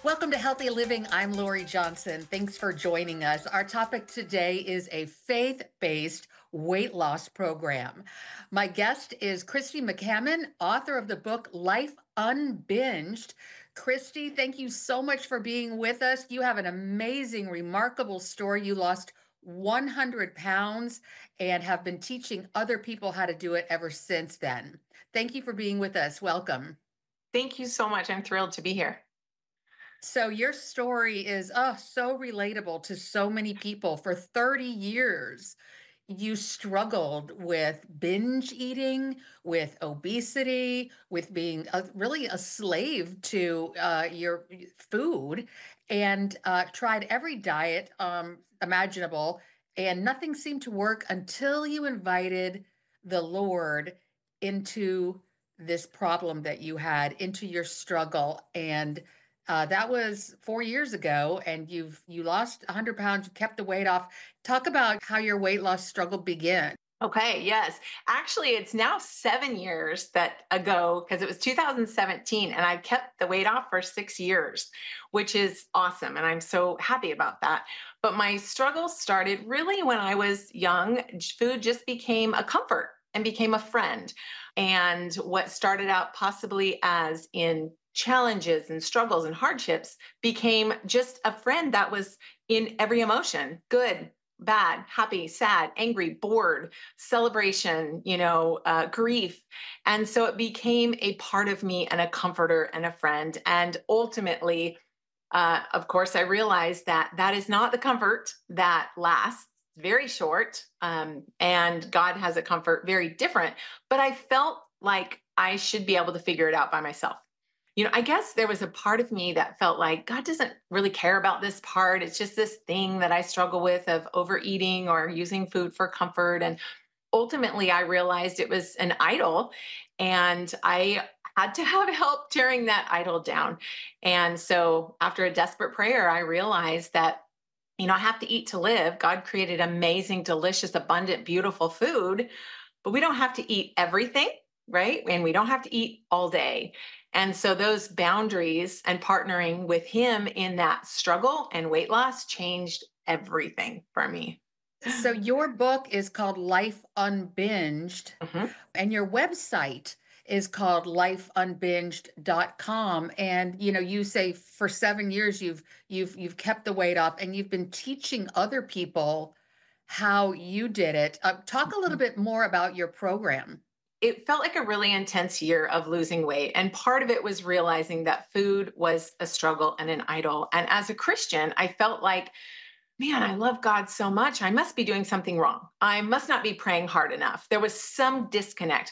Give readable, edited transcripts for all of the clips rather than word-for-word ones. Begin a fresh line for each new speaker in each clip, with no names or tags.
Welcome to Healthy Living. I'm Lori Johnson. Thanks for joining us. Our topic today is a faith-based weight loss program. My guest is Kristy McCammon, author of the book Life Unbinged. Kristy, thank you so much for being with us. You have an amazing, remarkable story. You lost 100 pounds and have been teaching other people how to do it ever since then. Thank you for being with us. Welcome.
Thank you so much. I'm thrilled to be here.
So your story is so relatable to so many people. For 30 years, you struggled with binge eating, with obesity, with being really a slave to your food, and tried every diet imaginable, and nothing seemed to work until you invited the Lord into this problem that you had, into your struggle. And that was 4 years ago, and you lost 100 pounds. You kept the weight off. Talk about how your weight loss struggle began.
Okay, yes. Actually, it's now 7 years that ago because it was 2017, and I've kept the weight off for 6 years, which is awesome. And I'm so happy about that. But my struggle started really when I was young. Food just became a comfort and became a friend. And what started out possibly as in challenges and struggles and hardships became just a friend that was in every emotion, good, bad, happy, sad, angry, bored, celebration, grief. And so it became a part of me and a comforter and a friend. And ultimately, of course, I realized that that is not the comfort that lasts. Very short, and God has a comfort very different. But I felt like I should be able to figure it out by myself. I guess there was a part of me that felt like God doesn't really care about this part. It's just this thing that I struggle with of overeating or using food for comfort. And ultimately, I realized it was an idol, and I had to have help tearing that idol down. And so, after a desperate prayer, I realized that. I have to eat to live. God created amazing, delicious, abundant, beautiful food, but we don't have to eat everything, right? And we don't have to eat all day. And so those boundaries and partnering with him in that struggle and weight loss changed everything for me.
So your book is called Life Unbinged,
Mhm.
and your website is called lifeunbinged.com. And you say for 7 years you've kept the weight off, and you've been teaching other people how you did it. Talk a little bit more about your program.
It felt like a really intense year of losing weight. And part of it was realizing that food was a struggle and an idol. And as a Christian, I felt like, man, I love God so much. I must be doing something wrong. I must not be praying hard enough. There was some disconnect.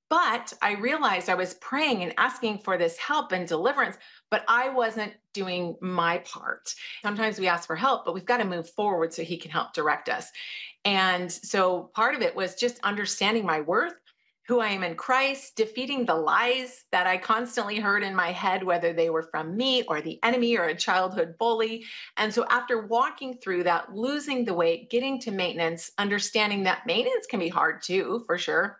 But I realized I was praying and asking for this help and deliverance, but I wasn't doing my part. Sometimes we ask for help, but we've got to move forward so he can help direct us. And so part of it was just understanding my worth, who I am in Christ, defeating the lies that I constantly heard in my head, whether they were from me or the enemy or a childhood bully. And so after walking through that, losing the weight, getting to maintenance, understanding that maintenance can be hard too, for sure,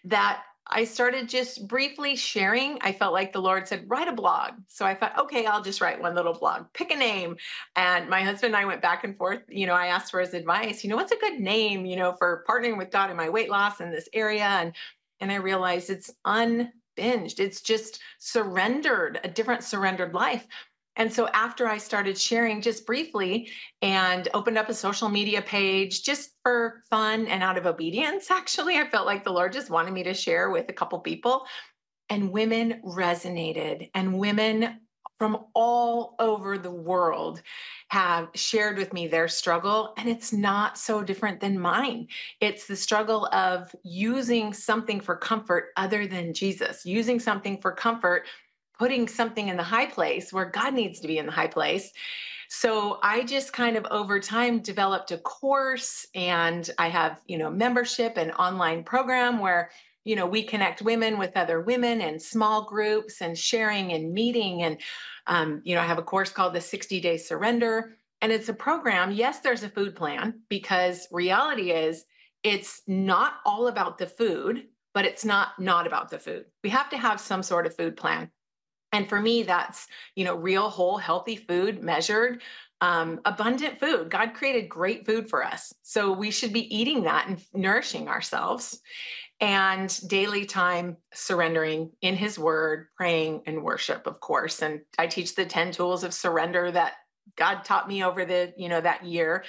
that I started just briefly sharing. I felt like the Lord said, write a blog. So I thought, okay, I'll just write one little blog, pick a name. And my husband and I went back and forth. I asked for his advice, what's a good name, for partnering with God in my weight loss in this area. And I realized it's unbinged. It's just surrendered, a different surrendered life. And so after I started sharing just briefly and opened up a social media page just for fun and out of obedience, actually, I felt like the Lord just wanted me to share with a couple people. And women resonated, and women from all over the world have shared with me their struggle. And it's not so different than mine. It's the struggle of using something for comfort other than Jesus, using something for comfort, putting something in the high place where God needs to be in the high place. So I just kind of over time developed a course, and I have, membership and online program where, we connect women with other women in small groups and sharing and meeting. And, I have a course called the 60-Day Surrender. And it's a program. Yes, there's a food plan, because reality is it's not all about the food, but it's not about the food. We have to have some sort of food plan. And for me, that's, real, whole, healthy food measured, abundant food. God created great food for us. So we should be eating that and nourishing ourselves, and daily time surrendering in his word, praying and worship, of course. And I teach the 10 tools of surrender that God taught me over that year.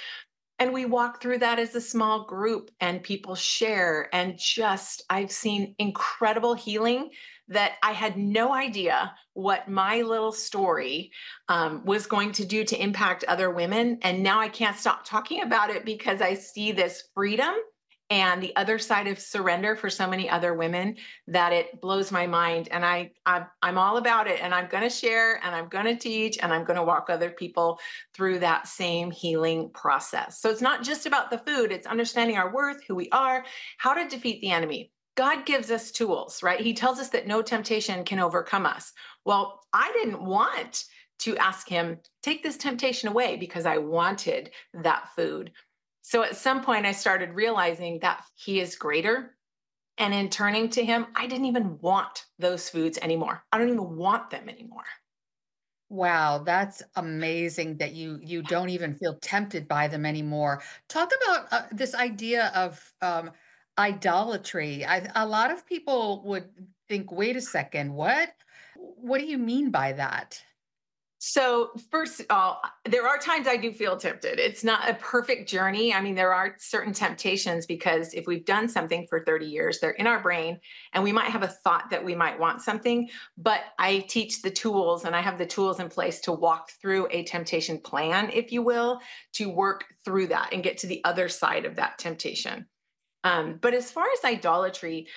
And we walk through that as a small group, and people share. And just, I've seen incredible healing that I had no idea what my little story was going to do to impact other women. And now I can't stop talking about it because I see this freedom and the other side of surrender for so many other women that it blows my mind. And I'm all about it. And I'm going to share, and I'm going to teach, and I'm going to walk other people through that same healing process. So it's not just about the food, it's understanding our worth, who we are, how to defeat the enemy. God gives us tools, right? He tells us that no temptation can overcome us. Well, I didn't want to ask him, take this temptation away, because I wanted that food. So at some point, I started realizing that he is greater. And in turning to him, I didn't even want those foods anymore. I don't even want them anymore.
Wow, that's amazing that you don't even feel tempted by them anymore. Talk about this idea of idolatry. A lot of people would think, "Wait a second, what? What do you mean by that?"
So, first of all, there are times I do feel tempted. It's not a perfect journey. I mean, there are certain temptations, because if we've done something for 30 years, they're in our brain, and we might have a thought that we might want something. But I teach the tools, and I have the tools in place to walk through a temptation plan, if you will, to work through that and get to the other side of that temptation. But as far as idolatry,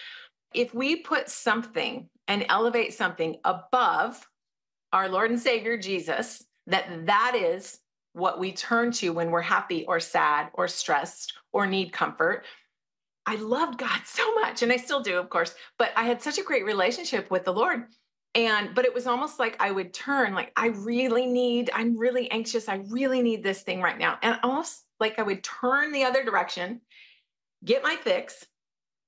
if we put something and elevate something above our Lord and Savior Jesus, that is what we turn to when we're happy or sad or stressed or need comfort. I loved God so much, and I still do, of course, but I had such a great relationship with the Lord. But it was almost like I would turn, like, I'm really anxious, I really need this thing right now. And almost like I would turn the other direction, get my fix,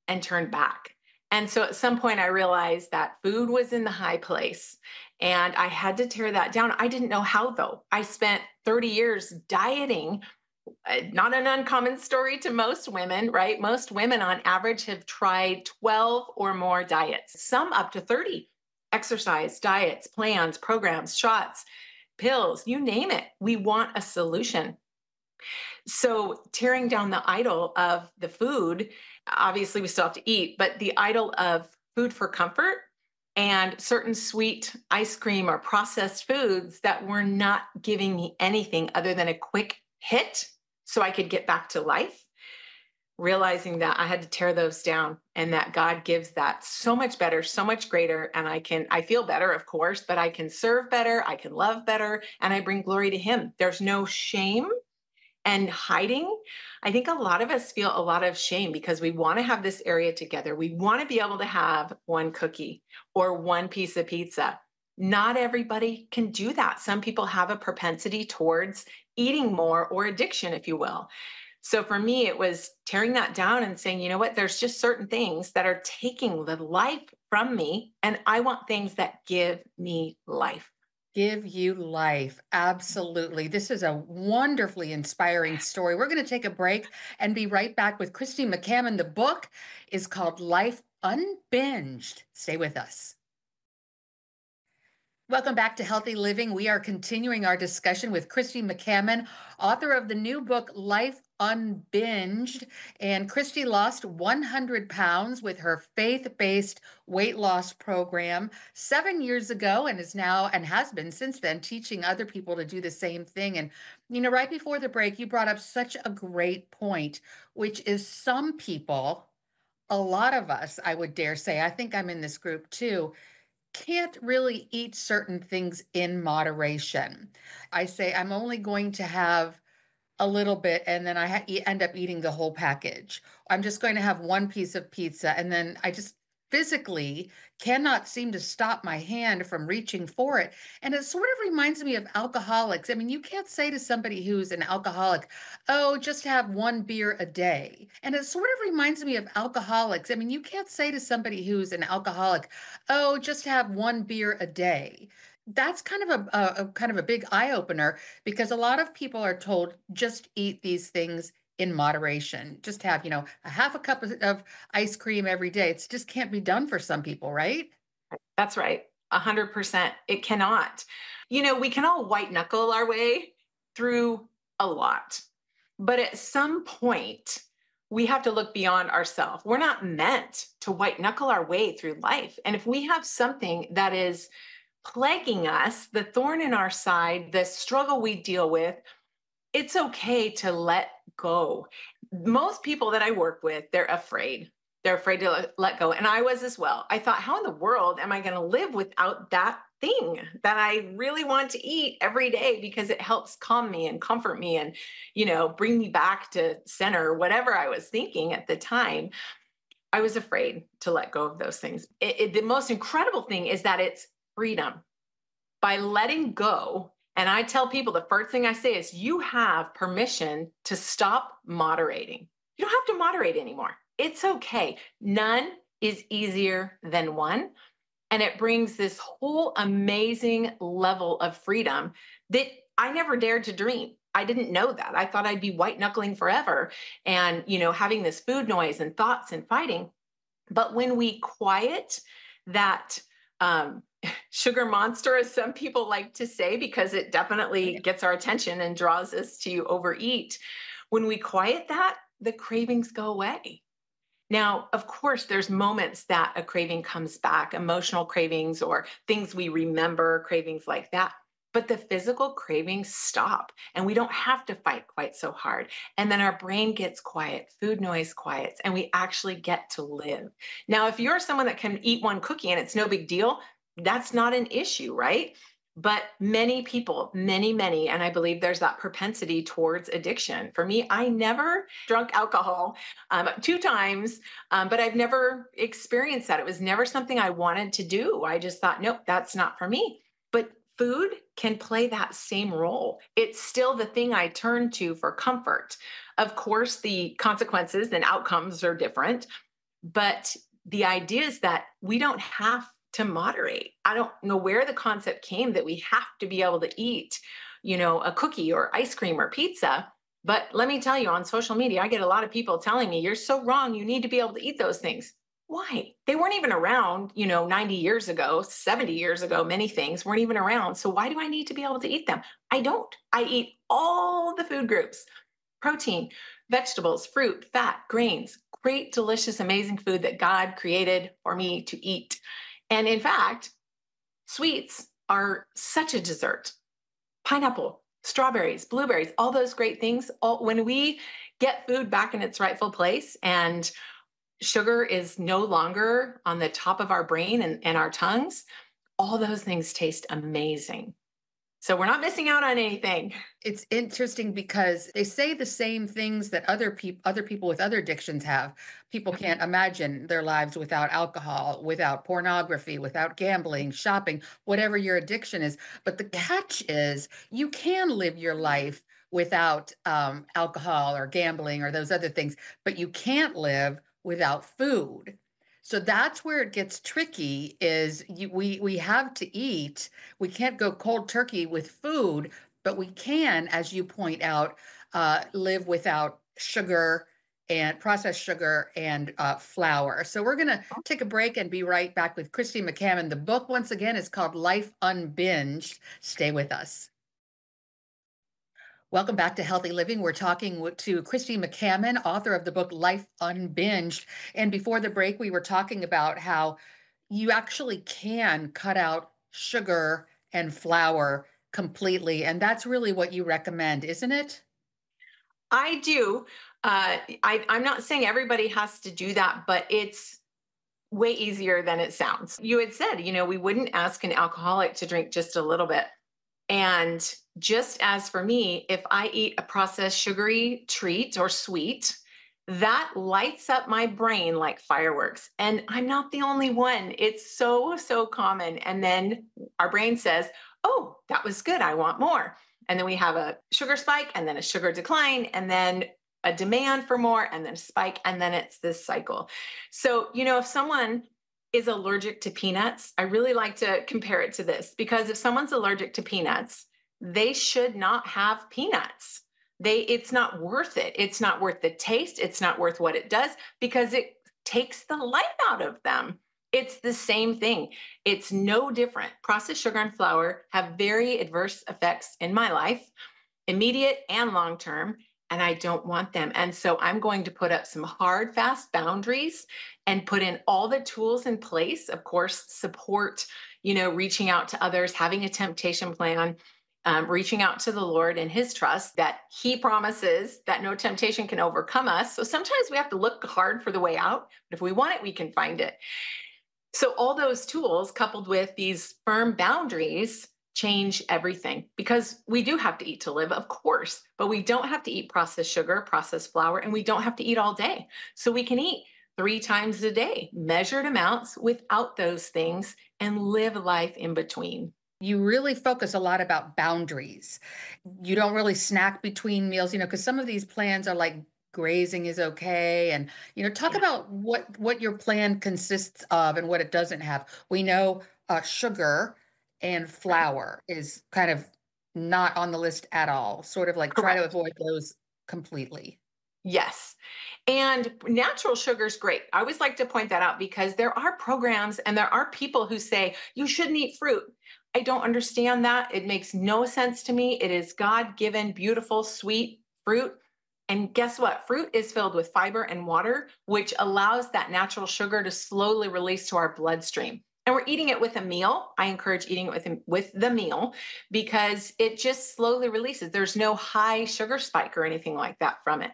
and turn back. And so at some point, I realized that food was in the high place, and I had to tear that down. I didn't know how, though. I spent 30 years dieting, not an uncommon story to most women, right? Most women, on average, have tried 12 or more diets, some up to 30. Exercise, diets, plans, programs, shots, pills, you name it. We want a solution. So tearing down the idol of the food, obviously we still have to eat, but the idol of food for comfort and certain sweet ice cream or processed foods that were not giving me anything other than a quick hit so I could get back to life, realizing that I had to tear those down, and that God gives that so much better, so much greater. And I feel better, of course, but I can serve better, I can love better, and I bring glory to him. There's no shame and hiding. I think a lot of us feel a lot of shame because we want to have this area together. We want to be able to have one cookie or one piece of pizza. Not everybody can do that. Some people have a propensity towards eating more, or addiction, if you will. So for me, it was tearing that down and saying, you know what, there's just certain things that are taking the life from me, and I want things that give me life.
Give you life. Absolutely. This is a wonderfully inspiring story. We're going to take a break and be right back with Kristy McCammon. The book is called Life Unbinged. Stay with us. Welcome back to Healthy Living. We are continuing our discussion with Kristy McCammon, author of the new book, Life Unbinged. And Kristy lost 100 pounds with her faith-based weight loss program 7 years ago, and is now, and has been since then, teaching other people to do the same thing. And, right before the break, you brought up such a great point, which is some people, a lot of us, I would dare say, I think I'm in this group too, can't really eat certain things in moderation. I say I'm only going to have a little bit, and then end up eating the whole package. I'm just going to have one piece of pizza, and then I just physically cannot seem to stop my hand from reaching for it. And it sort of reminds me of alcoholics. I mean, you can't say to somebody who's an alcoholic, oh, just have one beer a day. And it sort of reminds me of alcoholics. I mean, you can't say to somebody who's an alcoholic, oh, just have one beer a day. That's kind of a kind of a big eye opener because a lot of people are told just eat these things in moderation. Just have, a half a cup of ice cream every day. It's just can't be done for some people, right?
That's right. 100%. It cannot. We can all white knuckle our way through a lot. But at some point, we have to look beyond ourselves. We're not meant to white knuckle our way through life. And if we have something that is plaguing us, the thorn in our side, the struggle we deal with, it's okay to let go. Most people that I work with, they're afraid. They're afraid to let go. And I was as well. I thought, how in the world am I going to live without that thing that I really want to eat every day because it helps calm me and comfort me and, bring me back to center, whatever I was thinking at the time. I was afraid to let go of those things. The most incredible thing is that it's freedom by letting go. And I tell people the first thing I say is you have permission to stop moderating. You don't have to moderate anymore. It's okay. None is easier than one. And it brings this whole amazing level of freedom that I never dared to dream. I didn't know that. I thought I'd be white knuckling forever and, having this food noise and thoughts and fighting. But when we quiet that, sugar monster, as some people like to say, because it definitely gets our attention and draws us to overeat. When we quiet that, the cravings go away. Now, of course, there's moments that a craving comes back, emotional cravings or things we remember, cravings like that. But the physical cravings stop and we don't have to fight quite so hard. And then our brain gets quiet, food noise quiets, and we actually get to live. Now, if you're someone that can eat one cookie and it's no big deal, that's not an issue, right? But many people, many, and I believe there's that propensity towards addiction. For me, I never drunk alcohol 2 times, but I've never experienced that. It was never something I wanted to do. I just thought, nope, that's not for me. But food can play that same role. It's still the thing I turn to for comfort. Of course, the consequences and outcomes are different, but the idea is that we don't have to moderate. I don't know where the concept came that we have to be able to eat, a cookie or ice cream or pizza. But let me tell you, on social media, I get a lot of people telling me, you're so wrong. You need to be able to eat those things. Why? They weren't even around, 90 years ago, 70 years ago, many things weren't even around. So why do I need to be able to eat them? I don't. I eat all the food groups: protein, vegetables, fruit, fat, grains, great, delicious, amazing food that God created for me to eat. And in fact, sweets are such a dessert. Pineapple, strawberries, blueberries, all those great things. When we get food back in its rightful place and sugar is no longer on the top of our brain and our tongues, all those things taste amazing. So we're not missing out on anything.
It's interesting because they say the same things that other people with other addictions have. People can't imagine their lives without alcohol, without pornography, without gambling, shopping, whatever your addiction is. But the
Yeah.
catch is you can live your life without alcohol or gambling or those other things, but you can't live without food. So that's where it gets tricky is we have to eat. We can't go cold turkey with food, but we can, as you point out, live without sugar and processed sugar and flour. So we're going to take a break and be right back with Kristy McCammon. The book, once again, is called Life Unbinged. Stay with us. Welcome back to Healthy Living. We're talking to Kristy McCammon, author of the book Life Unbinged. And before the break, we were talking about how you actually can cut out sugar and flour completely. And that's really what you recommend, isn't it?
I do. I'm not saying everybody has to do that, but it's way easier than it sounds. You had said, we wouldn't ask an alcoholic to drink just a little bit. And just as for me, if I eat a processed sugary treat or sweet, that lights up my brain like fireworks. And I'm not the only one. It's so, so common. And then our brain says, oh, that was good. I want more. And then we have a sugar spike and then a sugar decline and then a demand for more and then a spike. And then it's this cycle. So, if someone is allergic to peanuts, I really like to compare it to this because if someone's allergic to peanuts, they should not have peanuts. It's not worth it. It's not worth the taste. It's not worth what it does because it takes the life out of them. It's the same thing. It's no different. Processed sugar and flour have very adverse effects in my life, immediate and long term, and I don't want them. And so I'm going to put up some hard, fast boundaries and put in all the tools in place. Of course, support, reaching out to others, having a temptation plan, reaching out to the Lord and his trust that he promises that no temptation can overcome us. So sometimes we have to look hard for the way out, but if we want it, we can find it. So all those tools coupled with these firm boundaries change everything because we do have to eat to live, of course, but we don't have to eat processed sugar, processed flour, and we don't have to eat all day. So we can eat 3 times a day, measured amounts without those things and live life in between.
You really focus a lot about boundaries. You don't really snack between meals, because some of these plans are like grazing is okay. And, talk
Yeah,
about what your plan consists of and what it doesn't have. We know sugar and
right.
flour is kind of not on the list at all. Sort of like try to
Correct.
avoid those completely.
Yes. And natural sugar is great. I always like to point that out because there are programs and there are people who say you shouldn't eat fruit. I don't understand that. It makes no sense to me. It is God given, beautiful, sweet fruit. And guess what? Fruit is filled with fiber and water, which allows that natural sugar to slowly release to our bloodstream. And we're eating it with a meal. I encourage eating it with the meal because it just slowly releases. There's no high sugar spike or anything like that from it.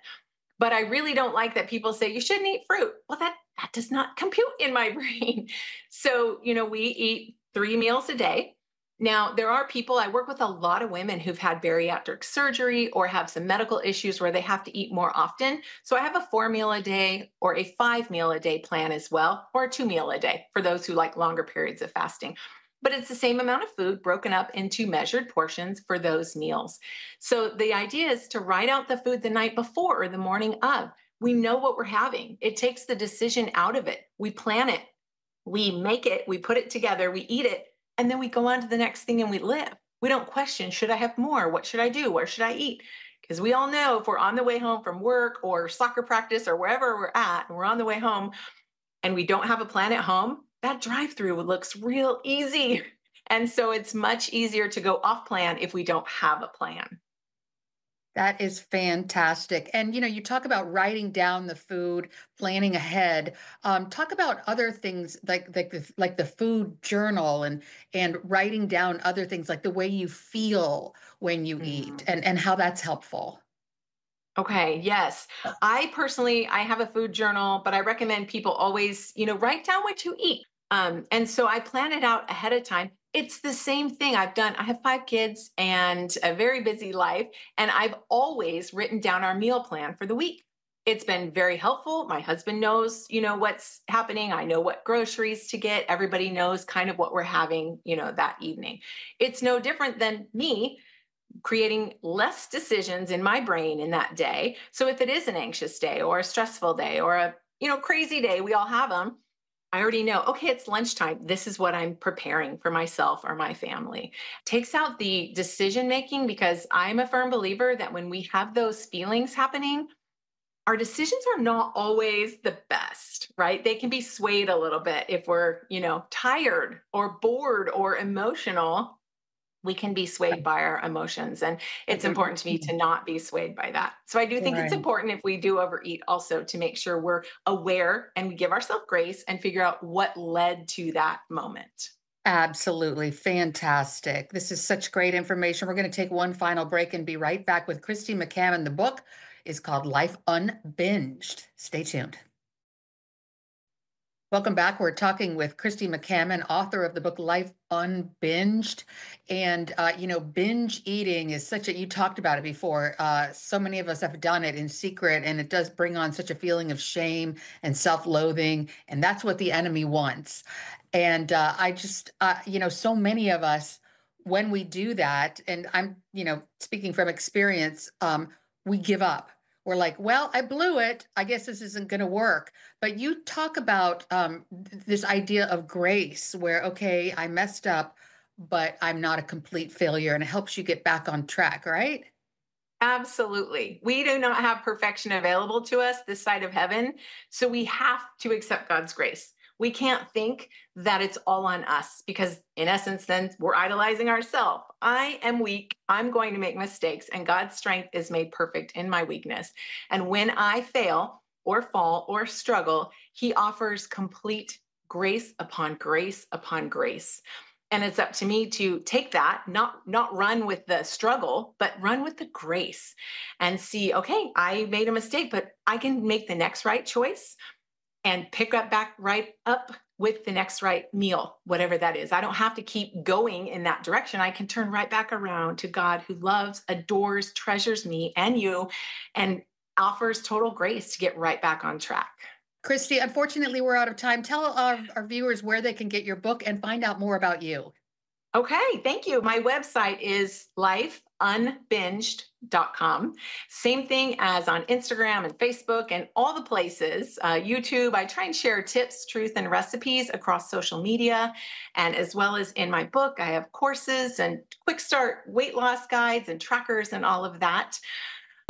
But I really don't like that people say you shouldn't eat fruit. Well, that does not compute in my brain. So, we eat 3 meals a day. Now, there are people, I work with a lot of women who've had bariatric surgery or have some medical issues where they have to eat more often. So I have a 4 meal a day or a 5 meal a day plan as well, or a 2 meal a day for those who like longer periods of fasting. But it's the same amount of food broken up into measured portions for those meals. So the idea is to write out the food the night before or the morning of. We know what we're having. It takes the decision out of it. We plan it, we make it, we put it together, we eat it, and then we go on to the next thing and we live. We don't question, should I have more? What should I do? Where should I eat? Because we all know if we're on the way home from work or soccer practice or wherever we're at, and we're on the way home and we don't have a plan at home, that drive through looks real easy. And so it's much easier to go off plan if we don't have a plan.
That is fantastic. And you talk about writing down the food, planning ahead. Talk about other things like the food journal and writing down other things like the way you feel when you eat
Mhm.
and how that's helpful.
Okay, yes. I have a food journal, but I recommend people always, write down what you eat. And so I plan it out ahead of time. It's the same thing I've done. I have 5 kids and a very busy life, and I've always written down our meal plan for the week. It's been very helpful. My husband knows, what's happening. I know what groceries to get. Everybody knows kind of what we're having, that evening. It's no different than me creating less decisions in my brain in that day. So if it is an anxious day or a stressful day or a crazy day, we all have them. I already know, okay, it's lunchtime. This is what I'm preparing for myself or my family. Takes out the decision making because I'm a firm believer that when we have those feelings happening, our decisions are not always the best, right? They can be swayed a little bit if we're, tired or bored or emotional. We can be swayed by our emotions. And it's important to me to not be swayed by that. So I do think it's
Right.
important if we do overeat also to make sure we're aware and we give ourselves grace and figure out what led to that moment.
Absolutely fantastic. This is such great information. We're going to take one final break and be right back with Kristy McCammon. The book is called Life Unbinged. Stay tuned. Welcome back. We're talking with Kristy McCammon, author of the book Life Unbinged. And, binge eating is you talked about it before. So many of us have done it in secret, and it does bring on such a feeling of shame and self loathing. And that's what the enemy wants. And so many of us, when we do that, and I'm, speaking from experience, we give up. We're like, well, I blew it. I guess this isn't going to work. But you talk about this idea of grace, where, okay, I messed up, but I'm not a complete failure, and it helps you get back on track, right?
Absolutely. We do not have perfection available to us this side of heaven. So we have to accept God's grace. We can't think that it's all on us because, in essence, then we're idolizing ourselves. I am weak. I'm going to make mistakes, and God's strength is made perfect in my weakness. And when I fail or fall or struggle, He offers complete grace upon grace upon grace. And it's up to me to take that, not run with the struggle, but run with the grace and see, okay, I made a mistake, but I can make the next right choice and pick up back right up with the next right meal, whatever that is. I don't have to keep going in that direction. I can turn right back around to God, who loves, adores, treasures me and you, and offers total grace to get right back on track.
Christy, unfortunately, we're out of time. Tell our viewers where they can get your book and find out more about you.
Okay, thank you. My website is lifeunbinged.com. Same thing as on Instagram and Facebook and all the places. YouTube, I try and share tips, truth, and recipes across social media. And as well as in my book, I have courses and quick start weight loss guides and trackers and all of that.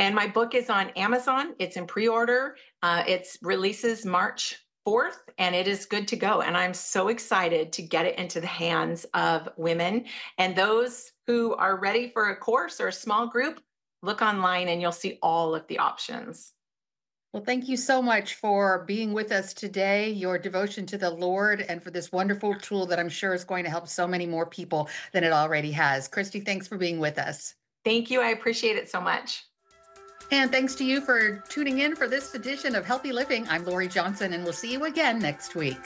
And my book is on Amazon. It's in pre-order. It releases March 4th, and it is good to go. And I'm so excited to get it into the hands of women and those who are ready for a course or a small group. Look online and you'll see all of the options.
Well, thank you so much for being with us today, your devotion to the Lord, and for this wonderful tool that I'm sure is going to help so many more people than it already has. Christy, thanks for being with us.
Thank you. I appreciate it so much.
And thanks to you for tuning in for this edition of Healthy Living. I'm Lori Johnson, and we'll see you again next week.